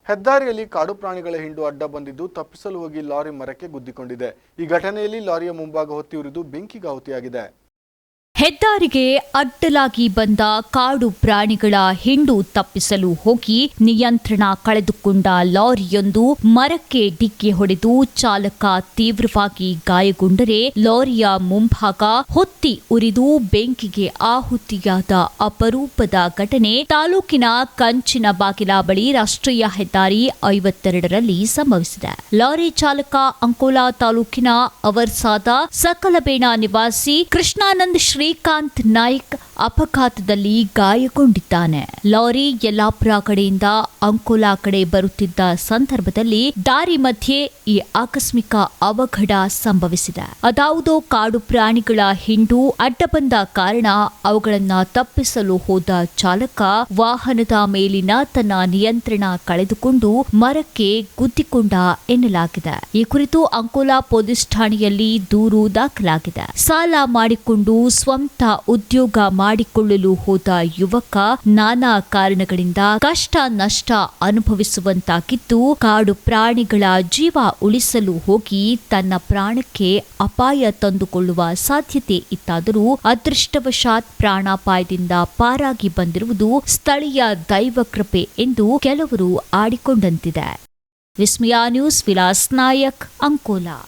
ಹೆದ್ದಾರಿಯಲ್ಲಿ ಕಾಡು ಪ್ರಾಣಿಗಳ ಹಿಂಡು ಅಡ್ಡ ಬಂದಿದ್ದು ತಪ್ಪಿಸಲು ಹೋಗಿ ಲಾರಿ ಮರಕ್ಕೆ ಗುದ್ದಿಕೊಂಡಿದೆ. ಈ ಘಟನೆಯಲ್ಲಿ ಲಾರಿಯ ಮುಂಭಾಗ ಹೊತ್ತಿ ಉರಿದು ಬೆಂಕಿಗಾಹುತಿಯಾಗಿದೆ. ಹೆದ್ದಾರಿಗೆ ಅಡ್ಡಲಾಗಿ ಬಂದ ಕಾಡು ಪ್ರಾಣಿಗಳ ಹಿಂಡು ತಪ್ಪಿಸಲು ಹೋಗಿ ನಿಯಂತ್ರಣ ಕಳೆದುಕೊಂಡ ಲಾರಿಯೊಂದು ಮರಕ್ಕೆ ಡಿಕ್ಕಿ ಹೊಡೆದು ಚಾಲಕ ತೀವ್ರವಾಗಿ ಗಾಯಗೊಂಡರೆ ಲಾರಿಯ ಮುಂಭಾಗ ಹೊತ್ತಿ ಉರಿದು ಬೆಂಕಿಗೆ ಆಹುತಿಯಾದ ಅಪರೂಪದ ಘಟನೆ ತಾಲೂಕಿನ ಕಂಚಿನಬಾಗಿಲ ಬಳಿ ರಾಷ್ಟ್ರೀಯ ಹೆದ್ದಾರಿ 52ರಲ್ಲಿ ಸಂಭವಿಸಿದೆ. ಲಾರಿ ಚಾಲಕ ಅಂಕೋಲಾ ತಾಲೂಕಿನ ಅವರ್ಸಾದ ಸಕಲಬೇಣ ನಿವಾಸಿ ಕೃಷ್ಣಾನಂದ್ ಶ್ರೀಕಾಂತ್ ನಾಯ್ಕ್ ಅಪಘಾತದಲ್ಲಿ ಗಾಯಗೊಂಡಿದ್ದಾನೆ. ಲಾರಿ ಯಲ್ಲಾಪುರ ಕಡೆಯಿಂದ ಅಂಕೋಲಾ ಕಡೆ ಬರುತ್ತಿದ್ದ ಸಂದರ್ಭದಲ್ಲಿ ದಾರಿ ಮಧ್ಯೆ ಈ ಆಕಸ್ಮಿಕ ಅವಘಡ ಸಂಭವಿಸಿದೆ. ಅದಾವುದೋ ಕಾಡು ಪ್ರಾಣಿಗಳ ಹಿಂಡು ಅಡ್ಡ ಬಂದ ಕಾರಣ ಅವುಗಳನ್ನ ತಪ್ಪಿಸಲು ಹೋದ ಚಾಲಕ ವಾಹನದ ಮೇಲಿನ ತನ್ನ ನಿಯಂತ್ರಣ ಕಳೆದುಕೊಂಡು ಮರಕ್ಕೆ ಗುದ್ದಿಕೊಂಡ ಎನ್ನಲಾಗಿದೆ. ಈ ಕುರಿತು ಅಂಕೋಲಾ ಪೊಲೀಸ್ ಠಾಣೆಯಲ್ಲಿ ದೂರು ದಾಖಲಾಗಿದೆ. ಸಾಲ ಮಾಡಿಕೊಂಡು ಸ್ವಂತ ಉದ್ಯೋಗ ಮಾಡಿಕೊಳ್ಳಲು ಹೋದ ಯುವಕ ನಾನಾ ಕಾರಣಗಳಿಂದ ಕಷ್ಟ ನಷ್ಟ ಅನುಭವಿಸುವಂತಾಗಿದ್ದು ಕಾಡು ಪ್ರಾಣಿಗಳ ಜೀವ ಉಳಿಸಲು ಹೋಗಿ ತನ್ನ ಪ್ರಾಣಕ್ಕೆ ಅಪಾಯ ತಂದುಕೊಳ್ಳುವ ಸಾಧ್ಯತೆ ಇತ್ತಾದರೂ ಅದೃಷ್ಟವಶಾತ್ ಪ್ರಾಣಾಪಾಯದಿಂದ ಪಾರಾಗಿ ಬಂದಿರುವುದು ಸ್ಥಳೀಯ ದೈವ ಕೃಪೆ ಎಂದು ಕೆಲವರು ಆಡಿಕೊಂಡಂತಿದೆ. ವಿಸ್ಮಯ ನ್ಯೂಸ್, ವಿಲಾಸ್ ನಾಯಕ್, ಅಂಕೋಲಾ.